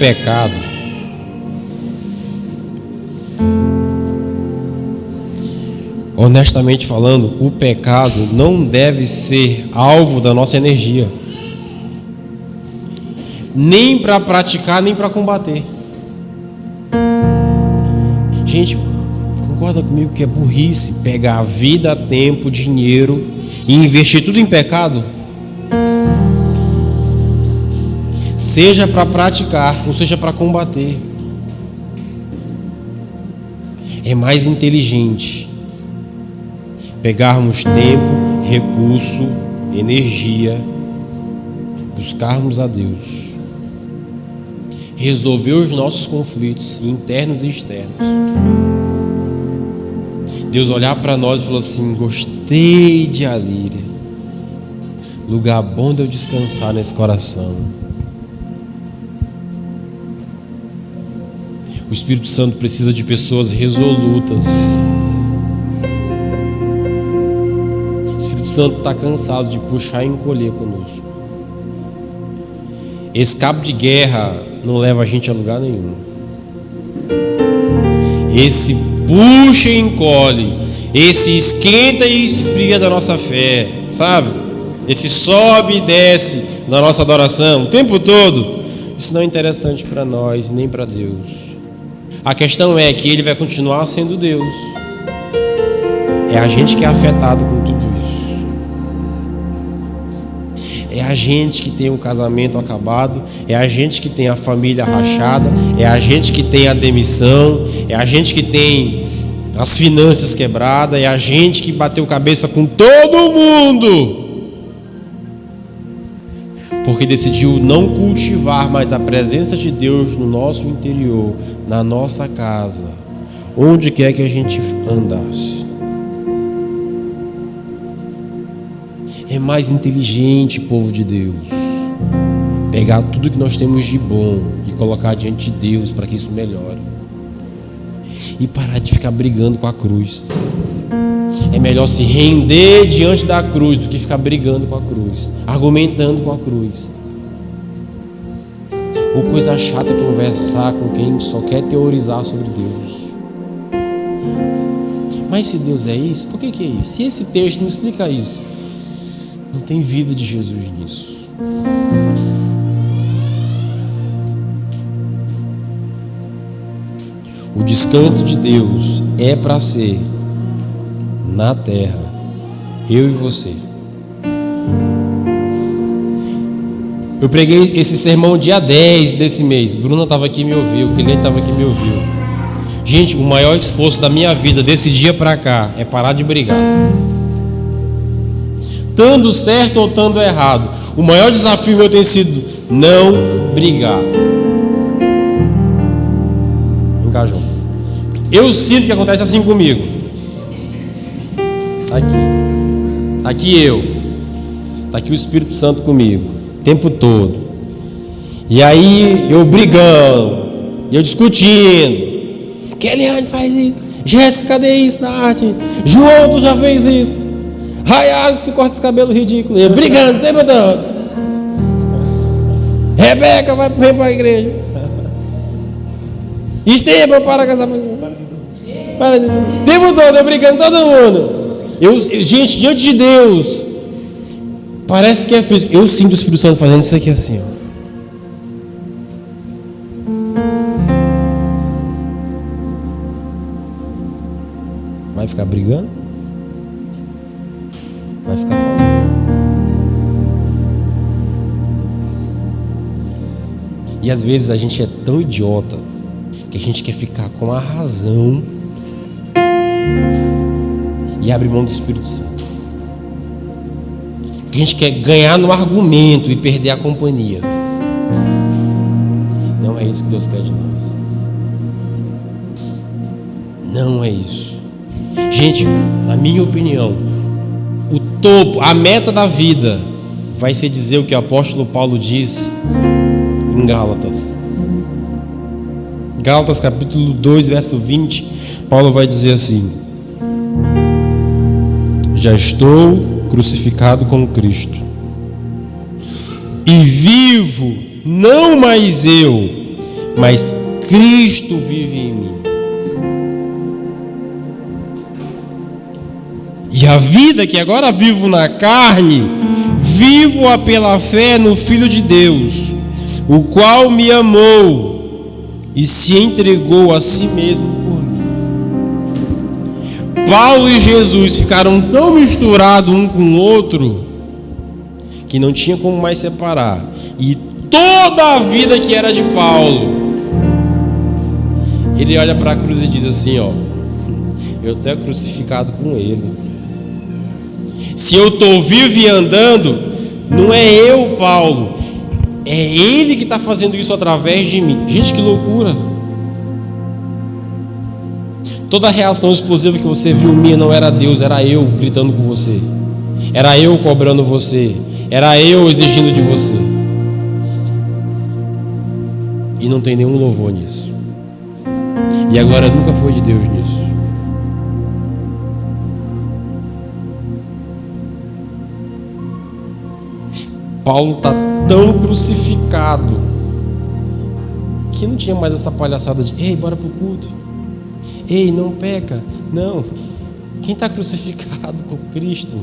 pecado não deve ser alvo da nossa energia, nem para praticar, nem para combater. Gente, concorda comigo que é burrice pegar a vida, tempo, dinheiro e investir tudo em pecado? Seja para praticar ou seja para combater. É mais inteligente pegarmos tempo, recurso, energia, buscarmos a Deus, resolver os nossos conflitos internos e externos. Deus olhar para nós e falar assim: gostei de Alíria, lugar bom de eu descansar nesse coração. O Espírito Santo precisa de pessoas resolutas. O Espírito Santo está cansado de puxar e encolher conosco. Esse cabo de guerra não leva a gente a lugar nenhum. Esse puxa e encolhe, esse esquenta e esfria da nossa fé, sabe? Esse sobe e desce da nossa adoração o tempo todo. Isso não é interessante para nós, nem para Deus. A questão é que Ele vai continuar sendo Deus. É a gente que é afetado com tudo isso. É a gente que tem o casamento acabado, é a gente que tem a família rachada, é a gente que tem a demissão, é a gente que tem as finanças quebradas, é a gente que bateu cabeça com todo mundo, porque decidiu não cultivar mais a presença de Deus no nosso interior, na nossa casa, onde quer que a gente andasse. É mais inteligente, povo de Deus, pegar tudo que nós temos de bom e colocar diante de Deus para que isso melhore. E parar de ficar brigando com a cruz. É melhor se render diante da cruz do que ficar brigando com a cruz, argumentando com a cruz. Ou coisa chata é conversar com quem só quer teorizar sobre Deus. Mas se Deus é isso, por que é isso? Se esse texto não explica isso, não tem vida de Jesus nisso. O descanso de Deus é para ser na terra, eu e você. Eu preguei esse sermão dia 10 desse mês. Bruna estava aqui e me ouviu, o Guilherme estava aqui e me ouviu. Gente, o maior esforço da minha vida desse dia para cá é parar de brigar. Estando certo ou estando errado, o maior desafio meu tem sido não brigar. Engajou. Eu sinto que acontece assim comigo. Está aqui. Está aqui eu. Está aqui o Espírito Santo comigo. O tempo todo. E aí eu brigando. Eu discutindo. Keliane faz isso. Jéssica, cadê isso na arte? João, tu já fez isso. Raiado, se corta esse cabelo ridículo. Eu brigando, sempre dando. Rebeca, vem para a igreja. Esteban, para com essa pessoa. Tempo todo, eu brigando, todo mundo. Gente, diante de Deus, parece que é físico. Eu sinto o Espírito Santo fazendo isso aqui assim, ó. Vai ficar brigando? Vai ficar sozinho. E às vezes a gente é tão idiota que a gente quer ficar com a razão e abre mão do Espírito Santo. Que a gente quer ganhar no argumento e perder a companhia. Não é isso que Deus quer de nós. Não é isso. Gente, na minha opinião, o topo, a meta da vida vai ser dizer o que o apóstolo Paulo diz em Gálatas. Gálatas capítulo 2, verso 20, Paulo vai dizer assim: já estou crucificado com Cristo, e vivo, não mais eu, mas Cristo vive em mim. E a vida que agora vivo na carne, vivo-a pela fé no Filho de Deus, o qual me amou e se entregou a si mesmo por mim. Paulo e Jesus ficaram tão misturados um com o outro que não tinha como mais separar. E toda a vida que era de Paulo, ele olha para a cruz e diz assim, ó: eu estou crucificado com ele. Se eu estou vivo e andando, não é eu, Paulo, é ele que está fazendo isso através de mim. Gente, que loucura! Toda a reação explosiva que você viu minha não era Deus, era eu gritando com você, era eu cobrando você, era eu exigindo de você. E não tem nenhum louvor nisso. E agora nunca foi de Deus nisso. Paulo está tão crucificado que não tinha mais essa palhaçada de: ei, bora pro culto, ei, não peca. Não, quem está crucificado com Cristo,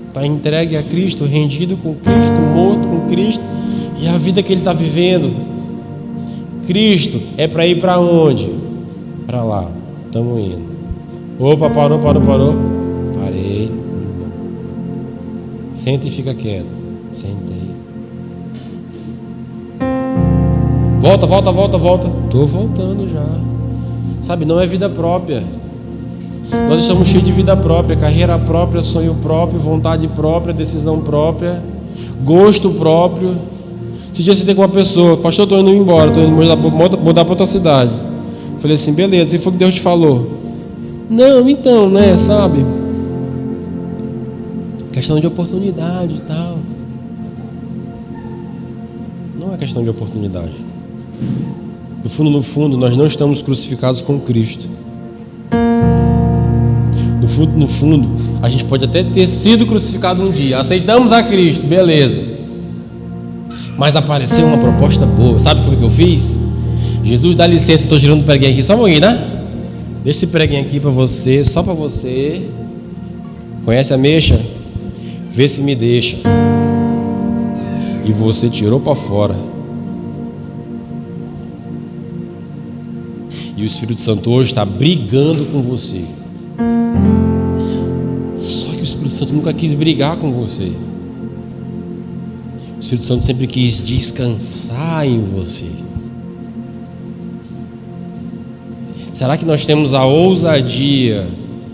está entregue a Cristo, rendido com Cristo, morto com Cristo, e a vida que ele está vivendo, Cristo é para ir para onde? Para lá, estamos indo. Opa, parou, parei. Senta e fica quieto. Sentei. Volta. Tô voltando já. Sabe, não é vida própria. Nós estamos cheios de vida própria, carreira própria, sonho próprio, vontade própria, decisão própria, gosto próprio. Esse dia você tem com uma pessoa: pastor, estou indo embora, estou indo mudar para outra cidade. Falei assim: beleza, e foi o que Deus te falou? Não, então, né, sabe? Questão de oportunidade e tal. Não é questão de oportunidade. No fundo, nós não estamos crucificados com Cristo. No fundo, a gente pode até ter sido crucificado um dia. Aceitamos a Cristo, beleza. Mas apareceu uma proposta boa. Sabe o que foi que eu fiz? Jesus, dá licença, estou tirando o preguinho aqui. Só um pouquinho, né? Deixa esse preguinho aqui para você, só para você. Conhece a mexa? Vê se me deixa. E você tirou para fora. E o Espírito Santo hoje está brigando com você. Só que o Espírito Santo nunca quis brigar com você. O Espírito Santo sempre quis descansar em você. Será que nós temos a ousadia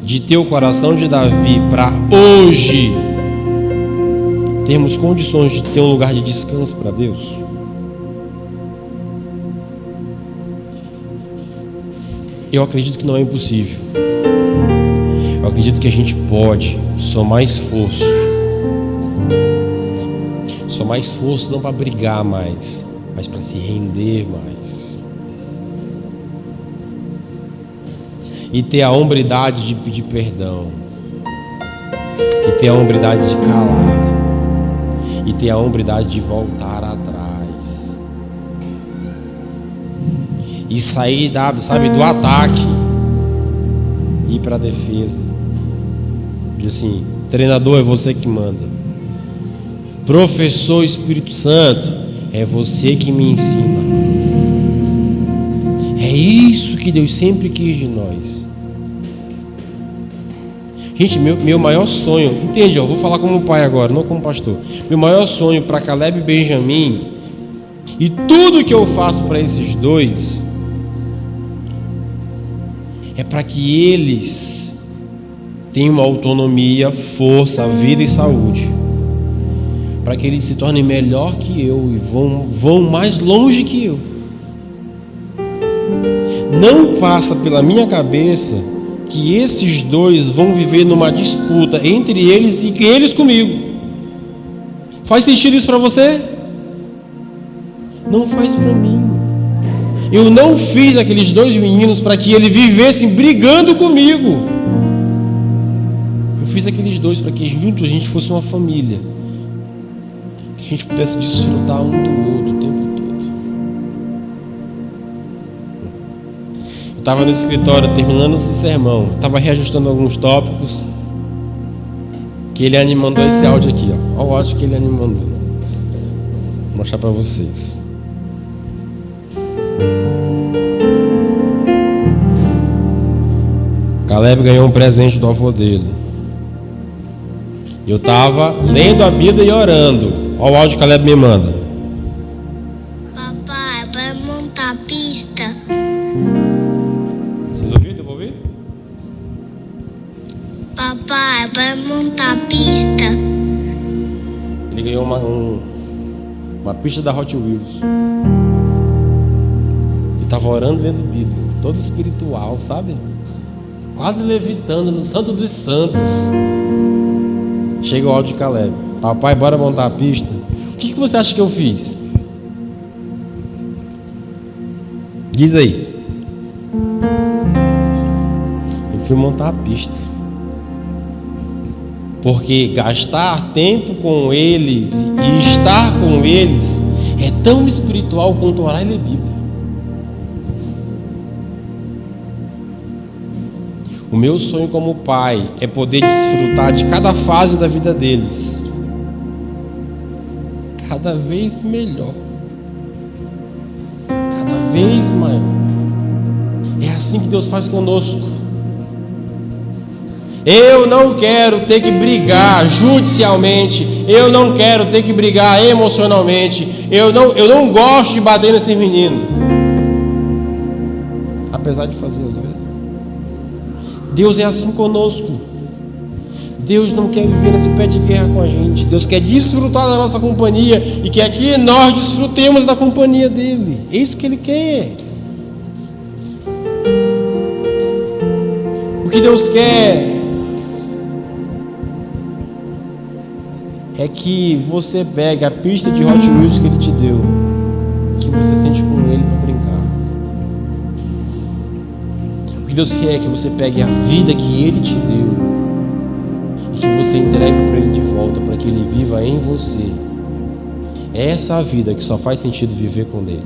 de ter o coração de Davi para hoje termos condições de ter um lugar de descanso para Deus? Eu acredito que não é impossível. Eu acredito que a gente pode somar esforço. Somar esforço não para brigar mais, mas para se render mais. E ter a hombridade de pedir perdão. E ter a hombridade de calar. E ter a hombridade de voltar atrás. E sair, sabe, do ataque e ir para a defesa. Diz assim: treinador, é você que manda. Professor Espírito Santo, é você que me ensina. É isso que Deus sempre quis de nós. Gente, meu maior sonho, entende? Eu vou falar como pai agora, não como pastor. Meu maior sonho para Caleb e Benjamim, e tudo que eu faço para esses dois, é para que eles tenham autonomia, força, vida e saúde, para que eles se tornem melhor que eu e vão mais longe que eu. Não passa pela minha cabeça que esses dois vão viver numa disputa entre eles e eles comigo. Faz sentido isso para você? Não faz para mim. Eu não fiz aqueles dois meninos para que eles vivessem brigando comigo. Eu fiz aqueles dois para que juntos a gente fosse uma família, que a gente pudesse desfrutar um do outro o tempo todo. Eu estava no escritório terminando esse sermão, estava reajustando alguns tópicos, que ele mandou esse áudio aqui, ó. Olha o áudio que ele mandou. Vou mostrar para vocês. Caleb ganhou um presente do avô dele. Eu estava lendo a Bíblia e orando. Olha o áudio que Caleb me manda. Papai, vai montar a pista. Vocês ouviram? Deu pra ouvir? Papai, vai montar a pista. Ele ganhou uma pista da Hot Wheels. Ele estava orando lendo Bíblia, todo espiritual, sabe? Quase levitando no Santo dos Santos. Chega o áudio de Caleb. Papai, bora montar a pista. O que você acha que eu fiz? Diz aí. Eu fui montar a pista. Porque gastar tempo com eles e estar com eles é tão espiritual quanto orar e ler Bíblia. O meu sonho como pai é poder desfrutar de cada fase da vida deles, cada vez melhor, cada vez maior. É assim que Deus faz conosco. Eu não quero ter que brigar judicialmente. Eu não quero ter que brigar emocionalmente. Eu não gosto de bater nesse menino. Apesar de fazer às vezes. Deus é assim conosco. Deus não quer viver nesse pé de guerra com a gente. Deus quer desfrutar da nossa companhia e quer que nós desfrutemos da companhia dele. É isso que ele quer. O que Deus quer é que você pegue a pista de Hot Wheels que ele te deu, que você sente com ele para brincar. O que Deus quer é que você pegue a vida que ele te deu e que você entregue para ele de volta, para que ele viva em você. É essa a vida que só faz sentido viver com ele.